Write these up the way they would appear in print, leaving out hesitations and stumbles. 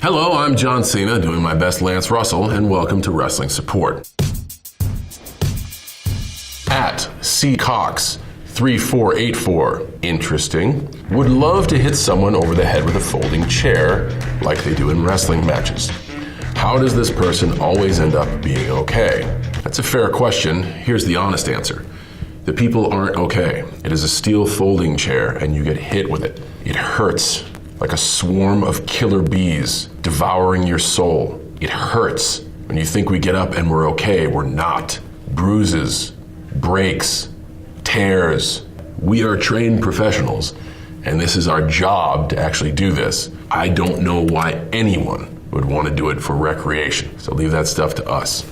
Hello, I'm John Cena, doing my best Lance Russell, and welcome to Wrestling Support. At CCox3484, interesting. Would love to hit someone over the head with a folding chair like they do in wrestling matches. How does this person always end up being okay? That's a fair question. Here's the honest answer. The people aren't okay. It is a steel folding chair and you get hit with it. It hurts like a swarm of killer bees devouring your soul. It hurts. When you think we get up and we're okay, we're not. Bruises, breaks, tears. We are trained professionals, and this is our job to actually do this. I don't know why anyone would want to do it for recreation, so leave that stuff to us.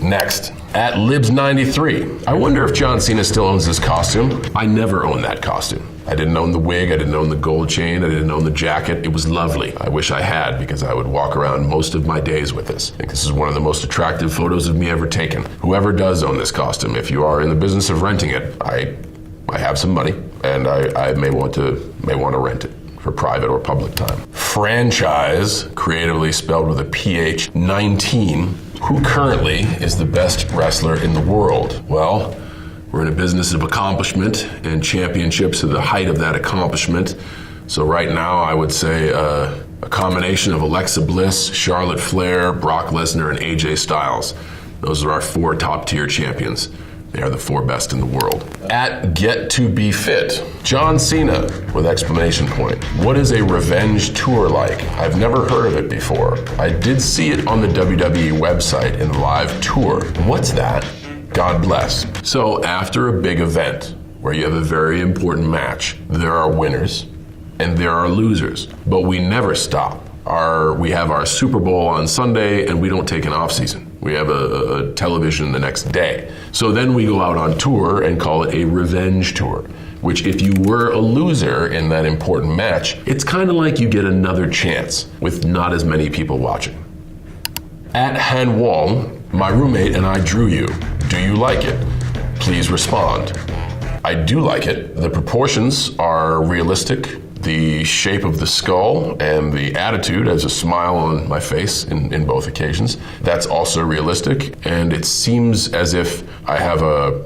Next, at Libs93. I wonder if John Cena still owns this costume. I never owned that costume. I didn't own the wig, I didn't own the gold chain, I didn't own the jacket. It was lovely. I wish I had, because I would walk around most of my days with this. I think this is one of the most attractive photos of me ever taken. Whoever does own this costume, if you are in the business of renting it, I have some money, and I may want to rent it for private or public time. Franchise, creatively spelled with a PH, 19. Who currently is the best wrestler in the world? Well, we're in a business of accomplishment, and championships are the height of that accomplishment. So right now, I would say a combination of Alexa Bliss, Charlotte Flair, Brock Lesnar, and AJ Styles. Those are our 4 top-tier champions. They are the 4 best in the world. At Get to Be Fit, John Cena with exclamation point. What is a revenge tour like? I've never heard of it before. I did see it on the WWE website in the live tour. What's that? God bless. So after a big event where you have a very important match, there are winners and there are losers, but we never stop. We have our Super Bowl on Sunday and we don't take an off season. We have a television the next day. So then we go out on tour and call it a revenge tour, which if you were a loser in that important match, it's kind of like you get another chance with not as many people watching. At Han Wong, my roommate and I drew you. Do you like it? Please respond. I do like it. The proportions are realistic. The shape of the skull and the attitude as a smile on my face in both occasions, that's also realistic. And it seems as if I have a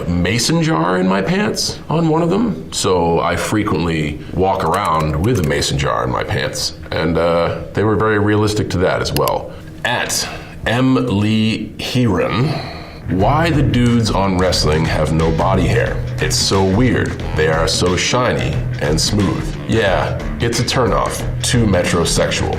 mason jar in my pants on one of them. So I frequently walk around with a mason jar in my pants. And they were very realistic to that as well. At M. Lee Heron, why the dudes on wrestling have no body hair? It's so weird. They are so shiny and smooth. Yeah, it's a turnoff. Too metrosexual.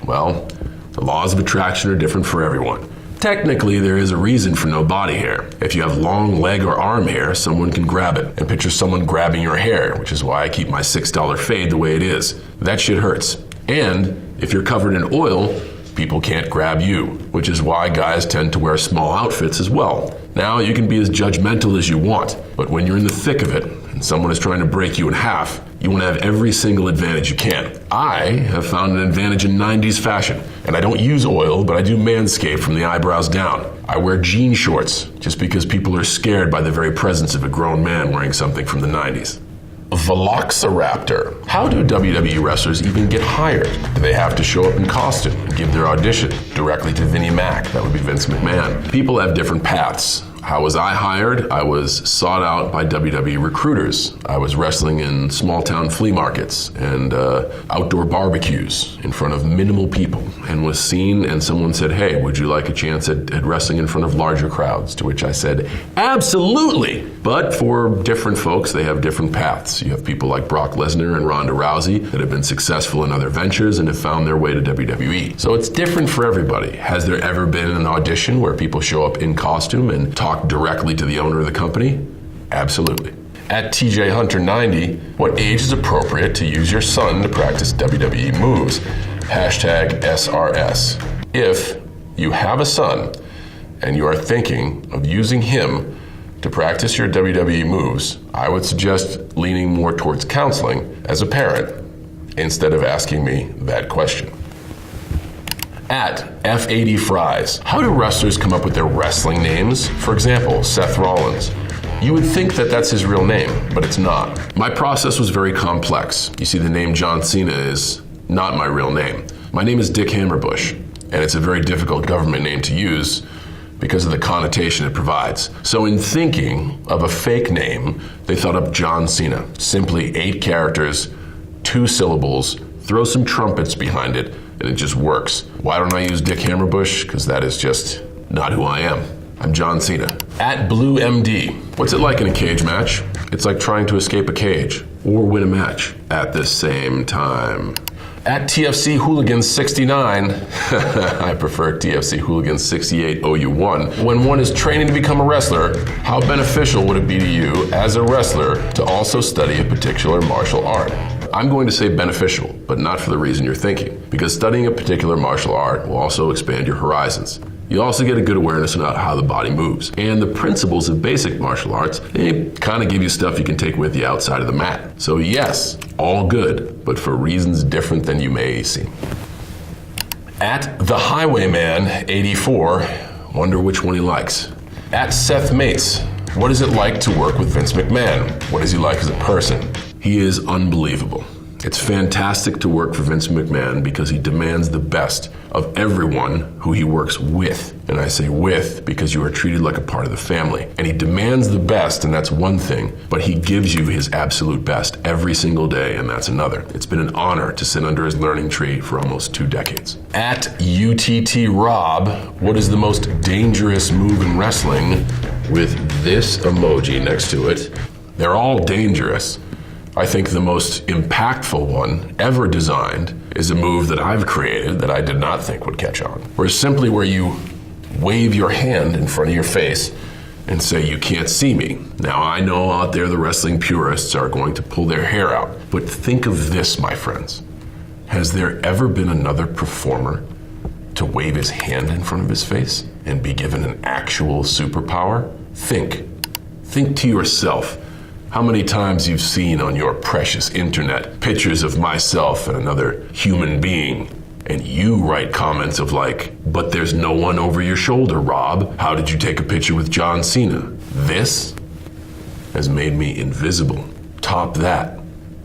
Well, the laws of attraction are different for everyone. Technically, there is a reason for no body hair. If you have long leg or arm hair, someone can grab it. And picture someone grabbing your hair, which is why I keep my $6 fade the way it is. That shit hurts. And if you're covered in oil, people can't grab you, which is why guys tend to wear small outfits as well. Now, you can be as judgmental as you want, but when you're in the thick of it and someone is trying to break you in half, you want to have every single advantage you can. I have found an advantage in 90s fashion, and I don't use oil, but I do manscape from the eyebrows down. I wear jean shorts just because people are scared by the very presence of a grown man wearing something from the 90s. Veloxiraptor. How do WWE wrestlers even get hired? Do they have to show up in costume and give their audition directly to Vinnie Mac? That would be Vince McMahon. People have different paths. How was I hired? I was sought out by WWE recruiters. I was wrestling in small town flea markets and outdoor barbecues in front of minimal people, and was seen, and someone said, hey, would you like a chance at wrestling in front of larger crowds? To which I said, absolutely. But for different folks, they have different paths. You have people like Brock Lesnar and Ronda Rousey that have been successful in other ventures and have found their way to WWE. So it's different for everybody. Has there ever been an audition where people show up in costume and talk directly to the owner of the company? Absolutely. At TJ Hunter 90, what age is appropriate to use your son to practice WWE moves? Hashtag SRS. If you have a son and you are thinking of using him to practice your WWE moves, I would suggest leaning more towards counseling as a parent instead of asking me that question. At F80 Fries, how do wrestlers come up with their wrestling names? For example, Seth Rollins. You would think that that's his real name, but it's not. My process was very complex. You see, the name John Cena is not my real name. My name is Dick Hammerbush, and it's a very difficult government name to use because of the connotation it provides. So in thinking of a fake name, they thought up John Cena. Simply 8 characters, 2 syllables, throw some trumpets behind it, and it just works. Why don't I use Dick Hammerbush? Because that is just not who I am. I'm John Cena. At Blue MD. What's it like in a cage match? It's like trying to escape a cage or win a match at the same time. At TFC Hooligan 69, I prefer TFC Hooligan 68 OU1. When one is training to become a wrestler, how beneficial would it be to you as a wrestler to also study a particular martial art? I'm going to say beneficial, but not for the reason you're thinking, because studying a particular martial art will also expand your horizons. You also get a good awareness about how the body moves. And the principles of basic martial arts, they kind of give you stuff you can take with you outside of the mat. So yes, all good, but for reasons different than you may seem. At The Highwayman 84, wonder which one he likes. At Seth Mates, what is it like to work with Vince McMahon? What is he like as a person? He is unbelievable. It's fantastic to work for Vince McMahon because he demands the best of everyone who he works with. And I say with because you are treated like a part of the family. And he demands the best, and that's one thing, but he gives you his absolute best every single day, and that's another. It's been an honor to sit under his learning tree for almost 2 decades. At UTT Rob, what is the most dangerous move in wrestling? With this emoji next to it. They're all dangerous. I think the most impactful one ever designed is a move that I've created that I did not think would catch on. Where simply where you wave your hand in front of your face and say, "You can't see me." Now I know out there the wrestling purists are going to pull their hair out, but think of this, my friends. Has there ever been another performer to wave his hand in front of his face and be given an actual superpower? Think to yourself. How many times you've seen on your precious internet pictures of myself and another human being, and you write comments of like, "But there's no one over your shoulder, Rob. How did you take a picture with John Cena?" This has made me invisible. Top that,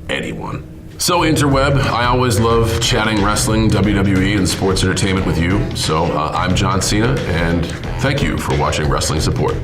anyone. So interweb, I always love chatting wrestling, WWE, and sports entertainment with you. So I'm John Cena, and thank you for watching Wrestling Support.